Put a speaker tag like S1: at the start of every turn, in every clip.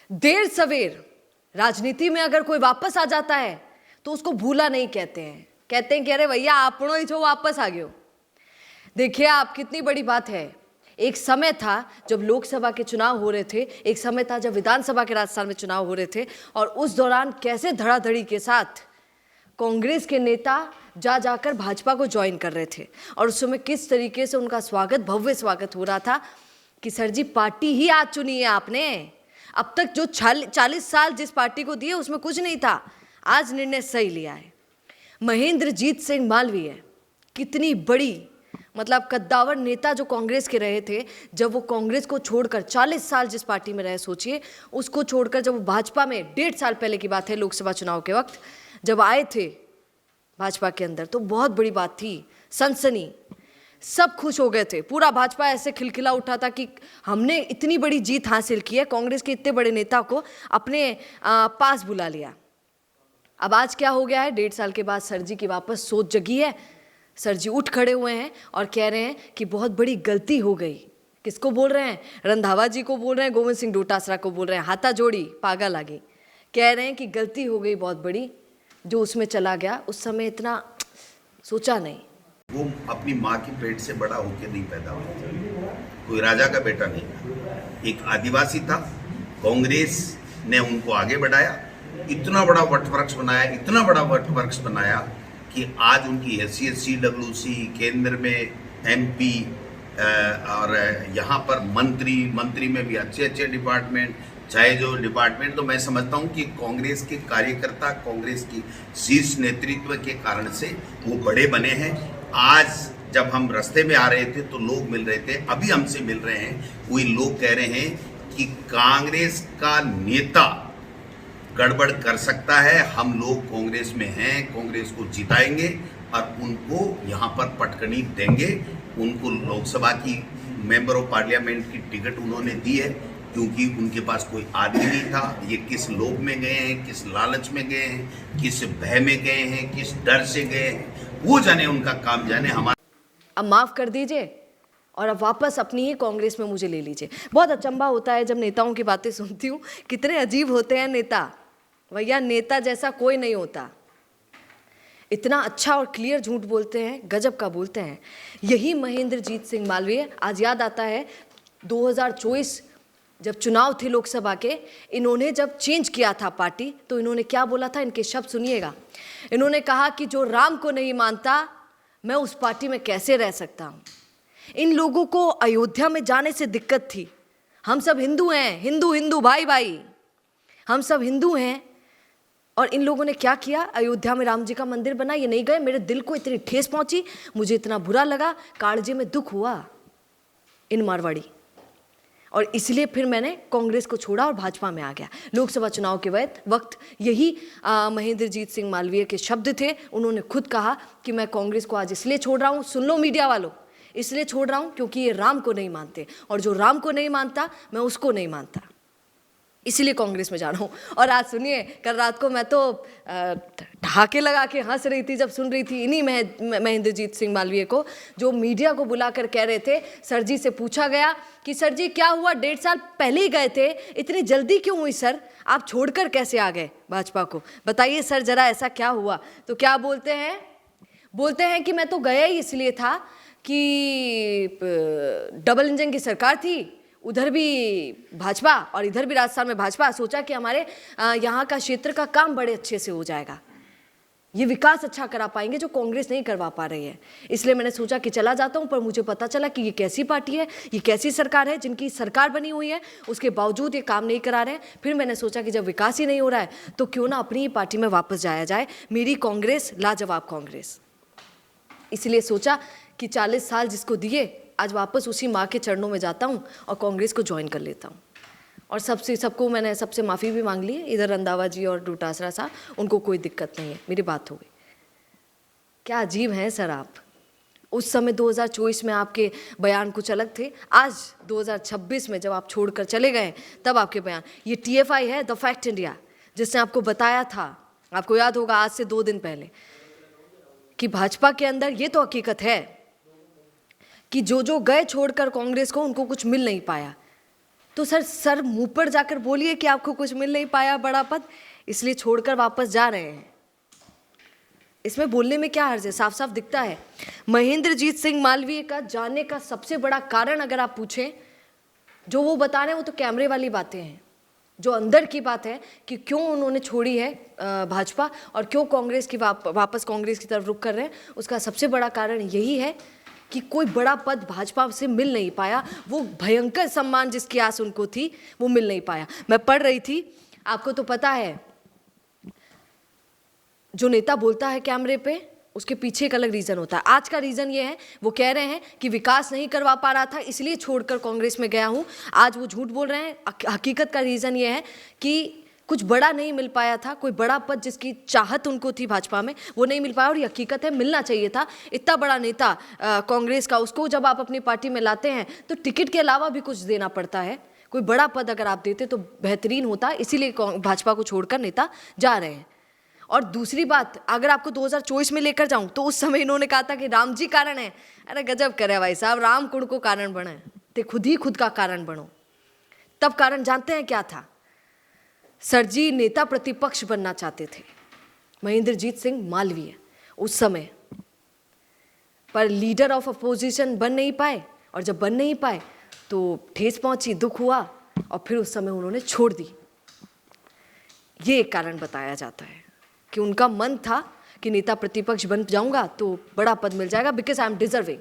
S1: देर सवेर राजनीति में अगर कोई वापस आ जाता है तो उसको भूला नहीं कहते हैं। कहते हैं कि अरे भैया आपनो ही जो वापस आ गए हो। देखिए आप, कितनी बड़ी बात है। एक समय था जब लोकसभा के चुनाव हो रहे थे, एक समय था जब विधानसभा के राजस्थान में चुनाव हो रहे थे, और उस दौरान कैसे धड़ाधड़ी के साथ कांग्रेस के नेता जाकर भाजपा को ज्वाइन कर रहे थे, और उस समय किस तरीके से उनका स्वागत, भव्य स्वागत हो रहा था कि सर जी पार्टी ही आज चुनी है आपने। अब तक जो 40 साल जिस पार्टी को दिए उसमें कुछ नहीं था, आज निर्णय सही लिया है। महेंद्रजीत सिंह मालवीय कितनी बड़ी, मतलब कद्दावर नेता जो कांग्रेस के रहे थे, जब वो कांग्रेस को छोड़कर 40 साल जिस पार्टी में रहे, सोचिए उसको छोड़कर जब वो भाजपा में 1.5 साल पहले की बात है, लोकसभा चुनाव के वक्त जब आए थे भाजपा के अंदर, तो बहुत बड़ी बात थी, सनसनी, सब खुश हो गए थे। पूरा भाजपा ऐसे खिलखिला उठा था कि हमने इतनी बड़ी जीत हासिल की है, कांग्रेस के इतने बड़े नेता को अपने पास बुला लिया। अब आज क्या हो गया है, 1.5 साल के बाद सर जी की वापस सोच जगी है। सर जी उठ खड़े हुए हैं और कह रहे हैं कि बहुत बड़ी गलती हो गई। किसको बोल रहे हैं? रंधावा जी को बोल रहे हैं, गोविंद सिंह डोटासरा को बोल रहे हैं, हाथा जोड़ी पागल आगे, कह रहे हैं कि गलती हो गई बहुत बड़ी, जो उसमें चला गया उस समय इतना सोचा नहीं।
S2: वो अपनी माँ की पेट से बड़ा होकर नहीं पैदा हुआ, कोई राजा का बेटा नहीं, एक आदिवासी था। कांग्रेस ने उनको आगे बढ़ाया, इतना बड़ा वटवृक्ष बनाया, इतना बड़ा वटवृक्ष बनाया कि आज उनकी हैसियत CWC, केंद्र में MP और यहाँ पर मंत्री में भी अच्छे डिपार्टमेंट, चाहे जो डिपार्टमेंट, तो मैं समझता हूँ कि कांग्रेस के कार्यकर्ता, कांग्रेस की शीर्ष नेतृत्व के कारण से वो बड़े बने हैं। आज जब हम रास्ते में आ रहे थे तो लोग मिल रहे थे, अभी हमसे मिल रहे हैं, वही लोग कह रहे हैं कि कांग्रेस का नेता गड़बड़ कर सकता है, हम लोग कांग्रेस में हैं, कांग्रेस को जिताएंगे और उनको यहाँ पर पटकनी देंगे। उनको लोकसभा की मेंबर ऑफ पार्लियामेंट की टिकट उन्होंने दी है, क्योंकि उनके पास कोई आदमी नहीं था। ये किस लोभ में गए हैं, किस लालच में गए हैं, किस भय में गए हैं, किस डर से गए हैं, वो जाने, उनका काम जाने। हमारा
S1: अब माफ कर दीजिए और अब वापस अपनी ही कांग्रेस में मुझे ले लीजिए। बहुत अचंभा होता है जब नेताओं की बातें सुनती हूँ, कितने अजीब होते हैं नेता। भैया नेता जैसा कोई नहीं होता, इतना अच्छा और क्लियर झूठ बोलते हैं, गजब का बोलते हैं। यही महेंद्रजीत सिंह मालवीय, आज याद आता है 2024 जब चुनाव थे लोकसभा के, इन्होंने जब चेंज किया था पार्टी, तो इन्होंने क्या बोला था, इनके शब्द सुनिएगा। इन्होंने कहा कि जो राम को नहीं मानता मैं उस पार्टी में कैसे रह सकता हूँ। इन लोगों को अयोध्या में जाने से दिक्कत थी। हम सब हिंदू हैं, हिंदू भाई, हम सब हिंदू हैं, और इन लोगों ने क्या किया, अयोध्या में राम जी का मंदिर बना, ये नहीं गए। मेरे दिल को इतनी ठेस पहुंची, मुझे इतना बुरा लगा, कालजे में दुख हुआ इन मारवाड़ी, और इसलिए फिर मैंने कांग्रेस को छोड़ा और भाजपा में आ गया। लोकसभा चुनाव के वक्त यही महेंद्रजीत सिंह मालवीय के शब्द थे। उन्होंने खुद कहा कि मैं कांग्रेस को आज इसलिए छोड़ रहा हूँ, सुन लो मीडिया वालों, इसलिए छोड़ रहा हूँ क्योंकि ये राम को नहीं मानते, और जो राम को नहीं मानता मैं उसको नहीं मानता, इसलिए कांग्रेस में जा रहा हूँ। और आज सुनिए, कल रात को मैं तो ठहाके लगा के हंस रही थी जब सुन रही थी इन्हीं महेंद्रजीत सिंह मालवीय को, जो मीडिया को बुलाकर कह रहे थे, सर जी से पूछा गया कि सर जी क्या हुआ, 1.5 साल पहले ही गए थे, इतनी जल्दी क्यों हुई सर, आप छोड़कर कैसे आ गए भाजपा को, बताइए सर जरा ऐसा क्या हुआ। तो क्या बोलते हैं कि मैं तो गया ही इसलिए था कि डबल इंजन की सरकार थी, उधर भी भाजपा और इधर भी राजस्थान में भाजपा, सोचा कि हमारे यहाँ का क्षेत्र का काम बड़े अच्छे से हो जाएगा, ये विकास अच्छा करा पाएंगे जो कांग्रेस नहीं करवा पा रही है, इसलिए मैंने सोचा कि चला जाता हूँ। पर मुझे पता चला कि ये कैसी पार्टी है, ये कैसी सरकार है, जिनकी सरकार बनी हुई है उसके बावजूद ये काम नहीं करा रहे हैं। फिर मैंने सोचा कि जब विकास ही नहीं हो रहा है तो क्यों ना अपनी ही पार्टी में वापस जाया जाए। मेरी कांग्रेस लाजवाब कांग्रेस, इसलिए सोचा कि 40 साल जिसको दिए, आज वापस उसी माँ के चरणों में जाता हूँ और कांग्रेस को ज्वाइन कर लेता हूँ। और सबको मैंने सबसे माफ़ी भी मांग ली है, इधर रंधावा जी और डोटासरा साहब, उनको कोई दिक्कत नहीं है, मेरी बात हो गई। क्या अजीब हैं सर आप। उस समय 2024 में आपके बयान कुछ अलग थे, आज 2026 में जब आप छोड़कर चले गए तब आपके बयान। ये TFI है, द फैक्ट इंडिया, जिसने आपको बताया था, आपको याद होगा आज से 2 दिन पहले, कि भाजपा के अंदर ये तो हकीकत है कि जो गए छोड़कर कांग्रेस को, उनको कुछ मिल नहीं पाया। तो सर मुंह पर जाकर बोलिए कि आपको कुछ मिल नहीं पाया बड़ा पद, इसलिए छोड़कर वापस जा रहे हैं। इसमें बोलने में क्या हर्ज है, साफ साफ दिखता है। महेंद्रजीत सिंह मालवीय का जाने का सबसे बड़ा कारण अगर आप पूछें, जो वो बता रहे हैं वो तो कैमरे वाली बातें हैं। जो अंदर की बात है कि क्यों उन्होंने छोड़ी है भाजपा और क्यों कांग्रेस की वापस कांग्रेस की तरफ रुख कर रहे हैं, उसका सबसे बड़ा कारण यही है कि कोई बड़ा पद भाजपा से मिल नहीं पाया। वो भयंकर सम्मान जिसकी आस उनको थी वो मिल नहीं पाया। मैं पढ़ रही थी, आपको तो पता है जो नेता बोलता है कैमरे पे उसके पीछे एक अलग रीज़न होता है। आज का रीज़न ये है, वो कह रहे हैं कि विकास नहीं करवा पा रहा था इसलिए छोड़कर कांग्रेस में गया हूँ। आज वो झूठ बोल रहे हैं। हकीकत का रीज़न ये है कि कुछ बड़ा नहीं मिल पाया था, कोई बड़ा पद जिसकी चाहत उनको थी भाजपा में वो नहीं मिल पाया। और ये हकीकत है, मिलना चाहिए था। इतना बड़ा नेता कांग्रेस का, उसको जब आप अपनी पार्टी में लाते हैं तो टिकट के अलावा भी कुछ देना पड़ता है। कोई बड़ा पद अगर आप देते तो बेहतरीन होता, इसीलिए भाजपा को छोड़कर नेता जा रहे हैं। और दूसरी बात, अगर आपको 2024 में लेकर जाऊं तो उस समय इन्होंने कहा था कि राम जी कारण है। अरे गजब करे भाई साहब, राम कुंड को कारण बने ते खुद ही खुद का कारण बनो। तब कारण जानते हैं क्या था? सर जी नेता प्रतिपक्ष बनना चाहते थे, महेंद्रजीत सिंह मालवीय उस समय, पर लीडर ऑफ अपोजिशन बन नहीं पाए। और जब बन नहीं पाए तो ठेस पहुंची, दुख हुआ और फिर उस समय उन्होंने छोड़ दी। ये एक कारण बताया जाता है कि उनका मन था कि नेता प्रतिपक्ष बन जाऊंगा तो बड़ा पद मिल जाएगा, बिकॉज आई एम डिजर्विंग।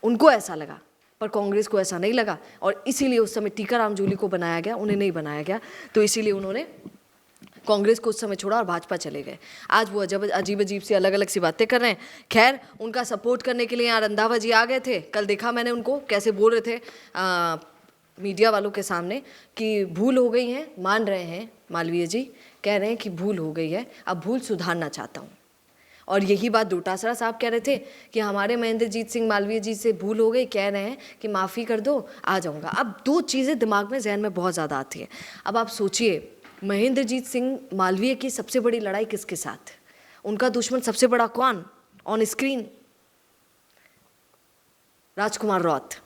S1: उनको ऐसा लगा, पर कांग्रेस को ऐसा नहीं लगा और इसीलिए उस समय टीकाराम जूली को बनाया गया, उन्हें नहीं बनाया गया। तो इसीलिए उन्होंने कांग्रेस को उस समय छोड़ा और भाजपा चले गए। आज वो अजीब अजीब सी अलग अलग सी बातें कर रहे हैं। खैर, उनका सपोर्ट करने के लिए यहाँ रंधावा जी आ गए थे। कल देखा मैंने उनको कैसे बोल रहे थे मीडिया वालों के सामने कि भूल हो गई है। मान रहे हैं मालवीय जी, कह रहे हैं कि भूल हो गई है, अब भूल सुधारना चाहता हूँ। और यही बात डोटासरा साहब कह रहे थे कि हमारे महेंद्रजीत सिंह मालवीय जी से भूल हो गई, कह रहे हैं कि माफ़ी कर दो, आ जाऊँगा। अब दो चीज़ें दिमाग में, जहन में बहुत ज़्यादा आती है। अब आप सोचिए, महेंद्रजीत सिंह मालवीय की सबसे बड़ी लड़ाई किसके साथ? उनका दुश्मन सबसे बड़ा कौन ऑन स्क्रीन? राजकुमार रौत।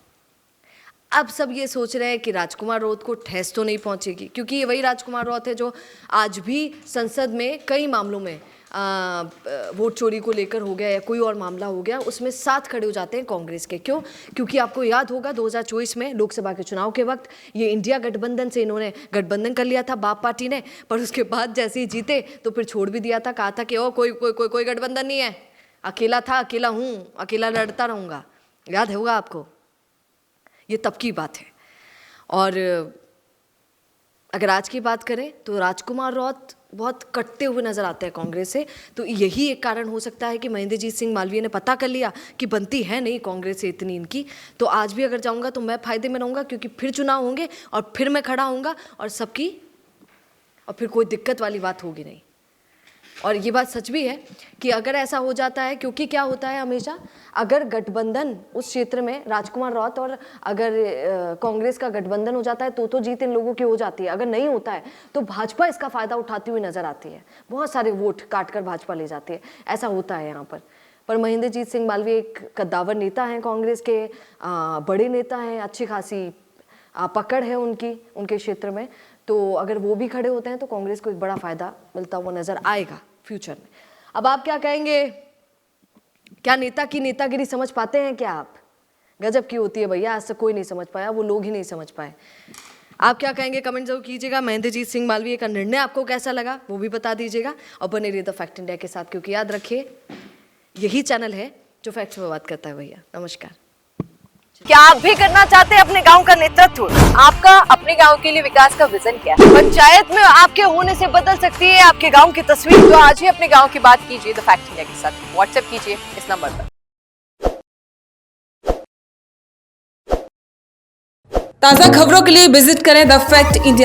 S1: अब सब ये सोच रहे हैं कि राजकुमार रौत को ठेस तो नहीं पहुंचेगी, क्योंकि ये वही राजकुमार रौत है जो आज भी संसद में कई मामलों में वोट चोरी को लेकर हो गया या कोई और मामला हो गया, उसमें साथ खड़े हो जाते हैं कांग्रेस के। क्यों? क्योंकि आपको याद होगा 2024 में लोकसभा के चुनाव के वक्त ये इंडिया गठबंधन से इन्होंने गठबंधन कर लिया था बाप पार्टी ने, पर उसके बाद जैसे ही जीते तो फिर छोड़ भी दिया था। कहा था कि ओ कोई गठबंधन नहीं है, अकेला था, अकेला हूँ, अकेला लड़ता रहूँगा। याद होगा आपको, ये तब की बात है। और अगर आज की बात करें तो राजकुमार रौत बहुत कटते हुए नजर आते हैं कांग्रेस से। तो यही एक कारण हो सकता है कि महेंद्रजीत सिंह मालवीय ने पता कर लिया कि बनती है नहीं कांग्रेस से इतनी इनकी, तो आज भी अगर जाऊंगा तो मैं फायदे में रहूँगा, क्योंकि फिर चुनाव होंगे और फिर मैं खड़ा होऊंगा और सबकी, और फिर कोई दिक्कत वाली बात होगी नहीं। और ये बात सच भी है कि अगर ऐसा हो जाता है, क्योंकि क्या होता है हमेशा, अगर गठबंधन उस क्षेत्र में राजकुमार रौत और अगर कांग्रेस का गठबंधन हो जाता है तो जीत इन लोगों की हो जाती है। अगर नहीं होता है तो भाजपा इसका फ़ायदा उठाती हुई नजर आती है, बहुत सारे वोट काट कर भाजपा ले जाती है। ऐसा होता है यहाँ पर महेंद्रजीत सिंह मालवीय एक कद्दावर नेता हैं, कांग्रेस के बड़े नेता हैं, अच्छी खासी पकड़ है उनके क्षेत्र में। तो अगर वो भी खड़े होते हैं तो कांग्रेस को एक बड़ा फायदा मिलता हुआ नजर आएगा फ्यूचर में। अब आप क्या कहेंगे? क्या नेता की नेतागिरी समझ पाते हैं क्या आप? गजब की होती है भैया, आज तक कोई नहीं समझ पाया, वो लोग ही नहीं समझ पाए। आप क्या कहेंगे कमेंट जरूर कीजिएगा। महेंद्रजीत सिंह मालवीय का निर्णय आपको कैसा लगा वो भी बता दीजिएगा, और बने रहिए द फैक्ट इंडिया के साथ, क्योंकि याद रखिए यही चैनल है जो फैक्ट्स में बात करता है। भैया नमस्कार।
S3: क्या आप भी करना चाहते हैं अपने गांव का नेतृत्व? आपका अपने गांव के लिए विकास का विजन क्या है? पंचायत में आपके होने से बदल सकती है आपके गांव की तस्वीर। तो आज ही अपने गांव की बात कीजिए द फैक्ट इंडिया के साथ। व्हाट्सएप कीजिए इस नंबर पर।
S4: ताज़ा खबरों के लिए विजिट करें द फैक्ट इंडिया।